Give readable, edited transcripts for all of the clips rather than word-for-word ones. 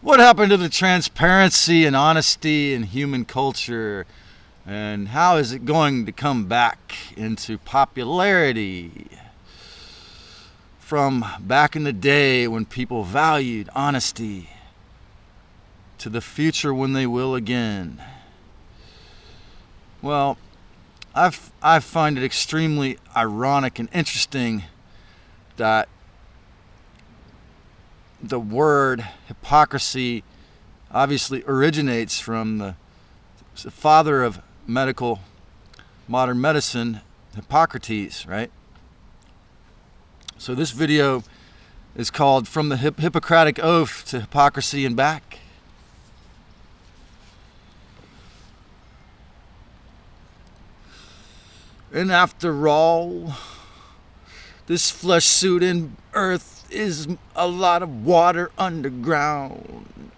What happened to the transparency and honesty in human culture? And how is it going to come back into popularity from back in the day when people valued honesty to the future when they will again? Well, I find it extremely ironic and interesting that the word hypocrisy obviously originates from the father of modern medicine, Hippocrates, right? So this video is called From the Hippocratic Oath to Hypocrisy and Back. And after all, this flesh suit in earth is a lot of water underground.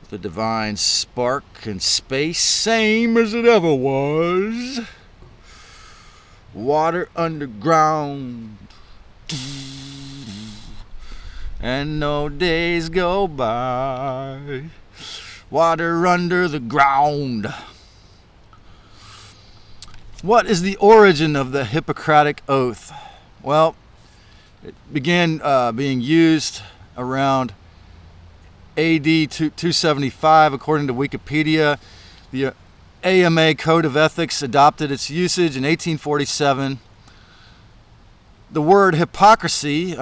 The divine spark in space, same as it ever was. Water underground. And no days go by. Water under the ground. What is the origin of the Hippocratic Oath? Well, it began being used around AD 275, according to Wikipedia. The AMA Code of Ethics adopted its usage in 1847. The word hypocrisy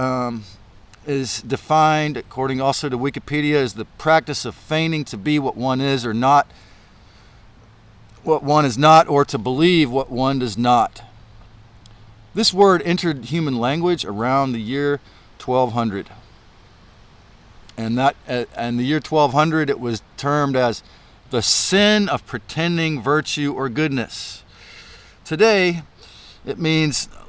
is defined, according also to Wikipedia, as the practice of feigning to be what one is or not, what one is not, or to believe what one does not. This word entered human language around the year 1200. And in the year 1200, it was termed as the sin of pretending virtue or goodness. Today, it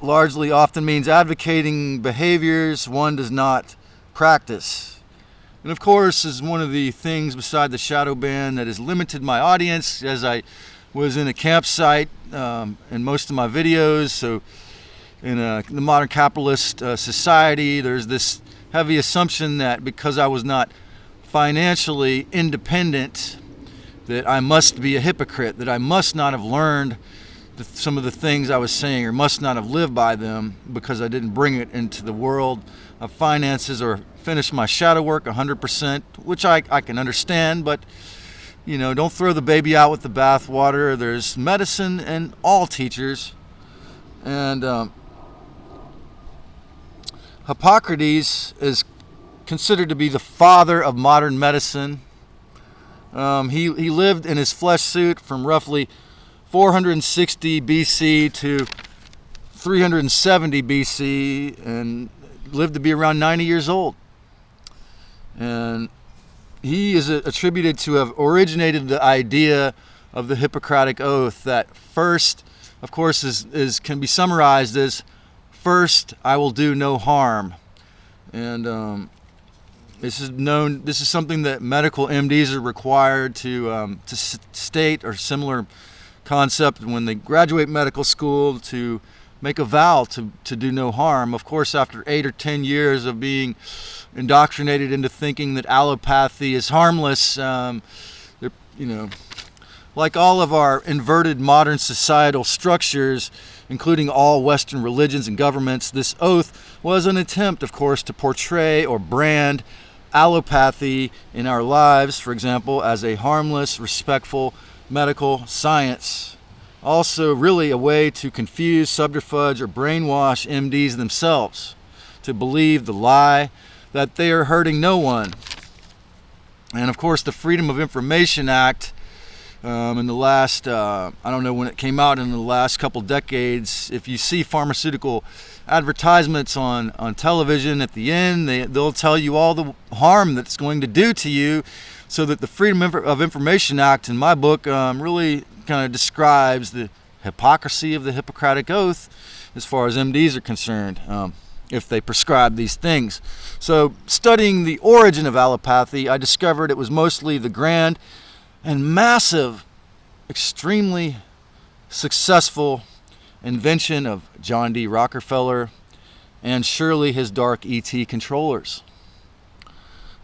often means advocating behaviors one does not practice. And of course, is one of the things beside the shadow ban that has limited my audience, as I was in a campsite in most of my videos. So in the modern capitalist society, there's this heavy assumption that because I was not financially independent, that I must be a hypocrite, that I must not have learned some of the things I was saying, or must not have lived by them because I didn't bring it into the world of finances or finish my shadow work 100%, which I can understand, but don't throw the baby out with the bathwater. There's medicine in all teachers. And Hippocrates is considered to be the father of modern medicine. He lived in his flesh suit from roughly 460 BC to 370 BC and lived to be around 90 years old. And he is attributed to have originated the idea of the Hippocratic Oath that first, of course, can be summarized as first, I will do no harm. And this is something that medical MDs are required to state, or similar concept when they graduate medical school, to make a vow to do no harm. Of course, after 8 or 10 years of being indoctrinated into thinking that allopathy is harmless, like all of our inverted modern societal structures, including all Western religions and governments, this oath was an attempt, of course, to portray or brand allopathy in our lives, for example, as a harmless, respectful medical science. Also, really a way to confuse, subterfuge, or brainwash MDs themselves to believe the lie that they are hurting no one. And of course, the Freedom of Information Act, in the last, I don't know when it came out, in the last couple decades, if you see pharmaceutical advertisements on television, at the end they'll tell you all the harm that's going to do to you. So that the Freedom of Information Act, in my book, really kind of describes the hypocrisy of the Hippocratic Oath as far as MDs are concerned, if they prescribe these things. So studying the origin of allopathy, I discovered it was mostly the grand and massive, extremely successful invention of John D. Rockefeller and surely his dark ET controllers.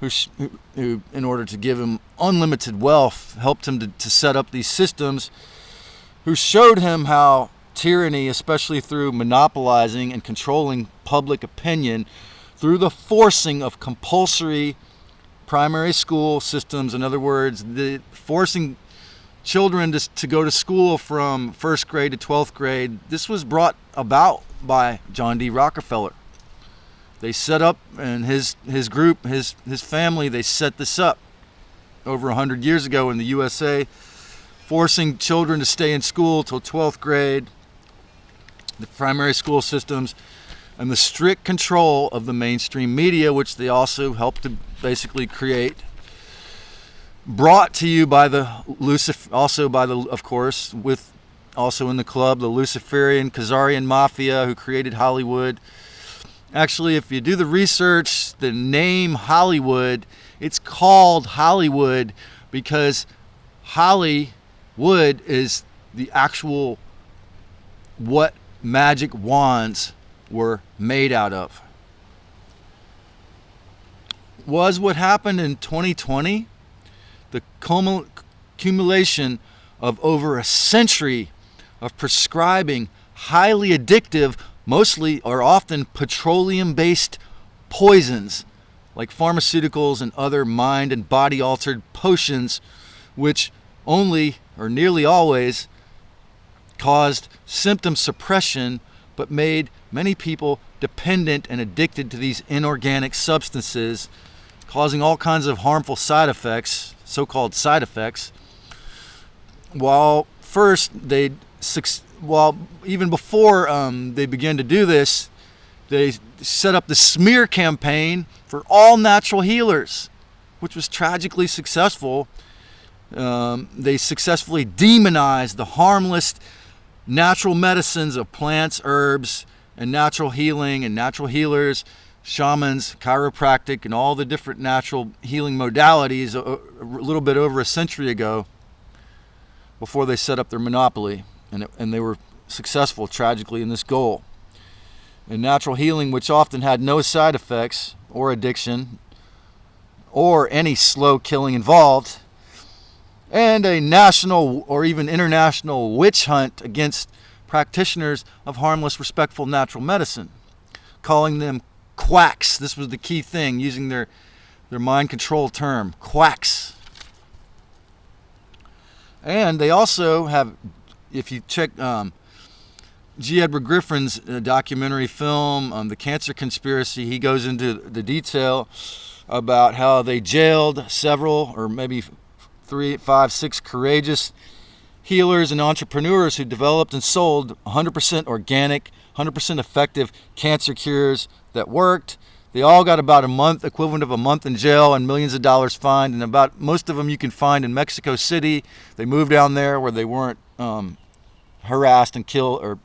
who, in order to give him unlimited wealth, helped him to set up these systems, who showed him how tyranny, especially through monopolizing and controlling public opinion, through the forcing of compulsory primary school systems, in other words, the forcing children to go to school from first grade to 12th grade, this was brought about by John D. Rockefeller. They set up, and his group, his family, they set this up over 100 years ago in the USA, forcing children to stay in school till 12th grade, the primary school systems, and the strict control of the mainstream media, which they also helped to basically create, brought to you by the of course, with also in the club, the Luciferian Khazarian Mafia, who created Hollywood. Actually, if you do the research, the name Hollywood, it's called Hollywood because Hollywood is the actual what magic wands were made out of. Was what happened in 2020 the accumulation of over a century of prescribing highly addictive, mostly or often petroleum-based poisons like pharmaceuticals and other mind and body altered potions, which only or nearly always caused symptom suppression but made many people dependent and addicted to these inorganic substances, causing all kinds of harmful side effects, so-called side effects. While even before they began to do this, they set up the smear campaign for all natural healers, which was tragically successful. They successfully demonized the harmless natural medicines of plants, herbs, and natural healing and natural healers, shamans, chiropractic, and all the different natural healing modalities a little bit over a century ago, before they set up their monopoly. And they were successful, tragically, in this goal. And natural healing, which often had no side effects or addiction or any slow killing involved, and a national or even international witch hunt against practitioners of harmless, respectful natural medicine, calling them quacks. This was the key thing, using their mind control term, quacks. And they also have, if you check G. Edward Griffin's documentary film, The Cancer Conspiracy, he goes into the detail about how they jailed several, or maybe 3, 5, 6 courageous healers and entrepreneurs who developed and sold 100% organic, 100% effective cancer cures that worked. They all got about a month, equivalent of a month in jail and millions of dollars fined, and about most of them you can find in Mexico City. They moved down there where they weren't harassed and killed or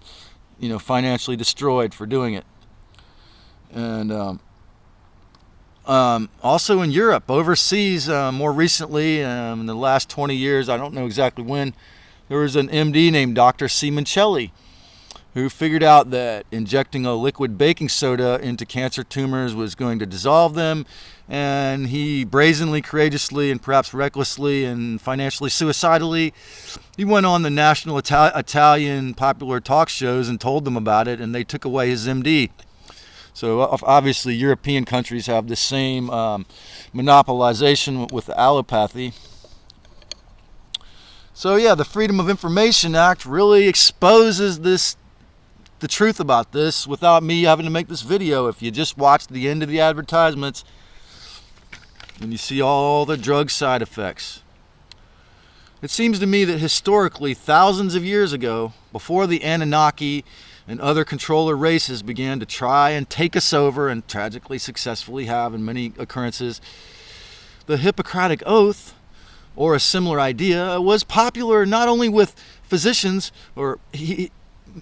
financially destroyed for doing it. And also in Europe, overseas, more recently, in the last 20 years, I don't know exactly when, there was an MD named Dr. Simoncelli who figured out that injecting a liquid baking soda into cancer tumors was going to dissolve them, and he brazenly, courageously, and perhaps recklessly and financially suicidally, he went on the national Italian popular talk shows and told them about it, and they took away his MD. So obviously European countries have the same monopolization with allopathy. So yeah, the Freedom of Information Act really exposes the truth about this without me having to make this video. If you just watch the end of the advertisements and you see all the drug side effects. It seems to me that historically, thousands of years ago, before the Anunnaki and other controller races began to try and take us over, and tragically successfully have in many occurrences, the Hippocratic Oath, or a similar idea, was popular not only with physicians or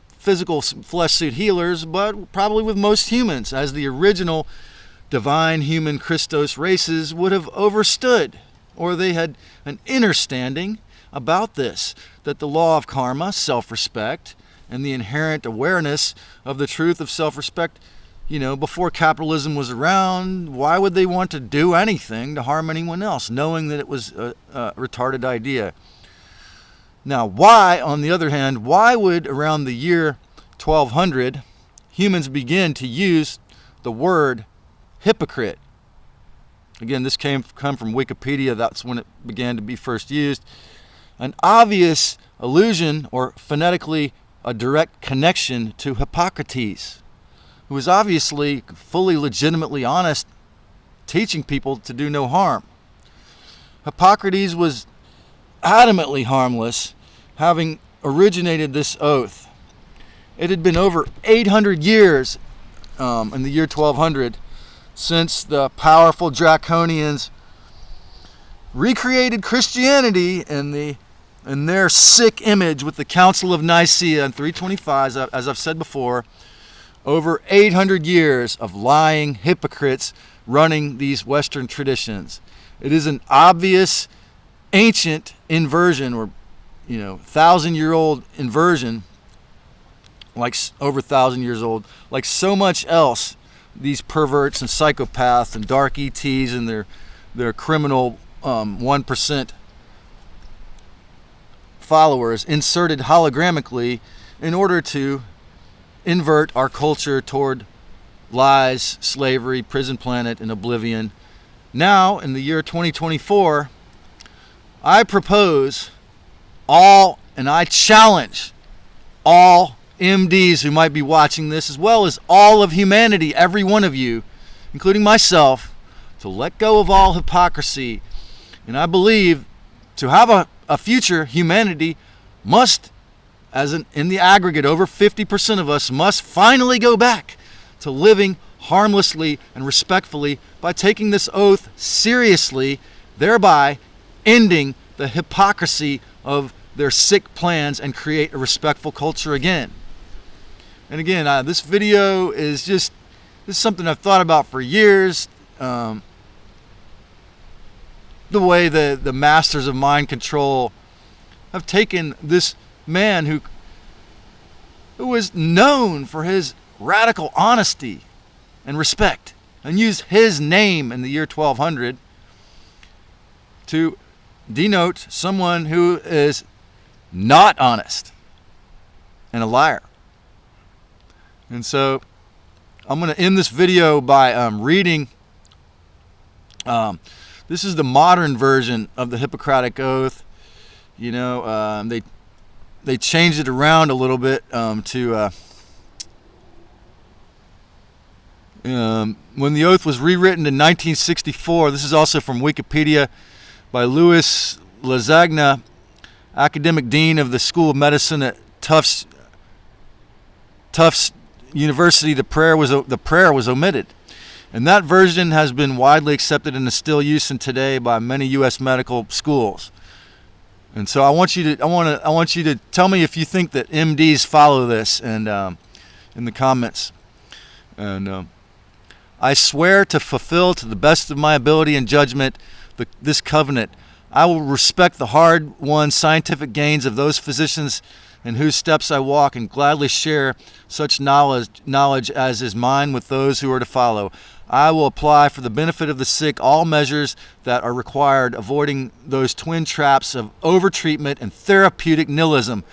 physical flesh suit healers, but probably with most humans, as the original divine human Christos races would have overstood, or they had an understanding about this, that the law of karma, self-respect, and the inherent awareness of the truth of self-respect before capitalism was around, why would they want to do anything to harm anyone else, knowing that it was a retarded idea? Now, why, on the other hand, why would around the year 1200 humans begin to use the word hypocrite? Again, this come from Wikipedia. That's when it began to be first used. An obvious allusion, or phonetically a direct connection, to Hippocrates, who was obviously fully legitimately honest, teaching people to do no harm. Hippocrates was adamantly harmless, having originated this oath. It had been over 800 years in the year 1200 since the powerful Draconians recreated Christianity in their sick image with the Council of Nicaea in 325, as I've said before. Over 800 years of lying hypocrites running these Western traditions. It is an obvious ancient inversion, or 1,000-year-old inversion, like over 1,000 years old, like so much else these perverts and psychopaths and dark ETs and their criminal 1% followers inserted holographically in order to invert our culture toward lies, slavery, prison planet, and oblivion. Now, in the year 2024, I propose and I challenge all MDs who might be watching this, as well as all of humanity, every one of you, including myself, to let go of all hypocrisy. And I believe to have a future, humanity must, in the aggregate, over 50% of us must finally go back to living harmlessly and respectfully by taking this oath seriously, thereby ending the hypocrisy of their sick plans and create a respectful culture again. And again, this video is something I've thought about for years. The way the masters of mind control have taken this man who was known for his radical honesty and respect, and used his name in the year 1200 to denote someone who is not honest and a liar. And so I'm going to end this video by reading. This is the modern version of the Hippocratic Oath. They changed it around a little bit to when the oath was rewritten in 1964. This is also from Wikipedia by Louis Lasagna, academic dean of the School of Medicine at Tufts University. The prayer was omitted, and that version has been widely accepted and is still used today by many U.S. medical schools. And so I want you to tell me if you think that MDs follow this, and in the comments. And I swear to fulfill to the best of my ability and judgment this covenant. I will respect the hard-won scientific gains of those physicians in whose steps I walk, and gladly share such knowledge as is mine with those who are to follow. I will apply for the benefit of the sick all measures that are required, avoiding those twin traps of overtreatment and therapeutic nihilism.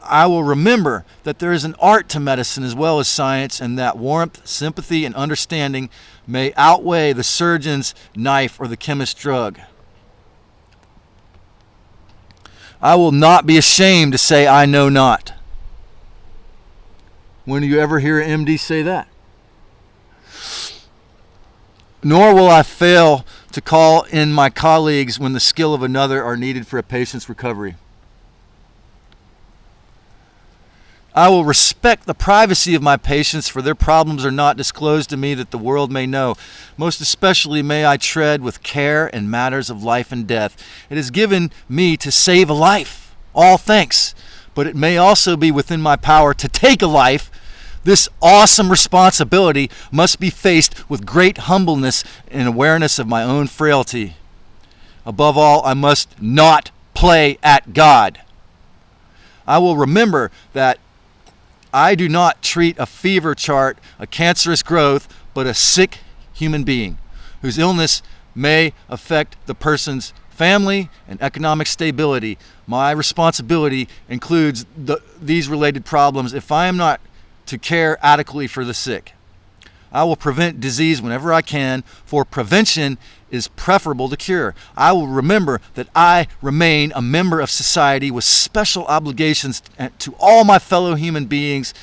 I will remember that there is an art to medicine as well as science, and that warmth, sympathy, and understanding may outweigh the surgeon's knife or the chemist's drug. I will not be ashamed to say I know not. When do you ever hear an MD say that? Nor will I fail to call in my colleagues when the skill of another are needed for a patient's recovery. I will respect the privacy of my patients, for their problems are not disclosed to me that the world may know. Most especially may I tread with care in matters of life and death. It is given me to save a life, all thanks, but it may also be within my power to take a life. This awesome responsibility must be faced with great humbleness and awareness of my own frailty. Above all, I must not play at God. I will remember that I do not treat a fever chart, a cancerous growth, but a sick human being whose illness may affect the person's family and economic stability. My responsibility includes these related problems if I am not to care adequately for the sick. I will prevent disease whenever I can, for prevention is preferable to cure. I will remember that I remain a member of society with special obligations to all my fellow human beings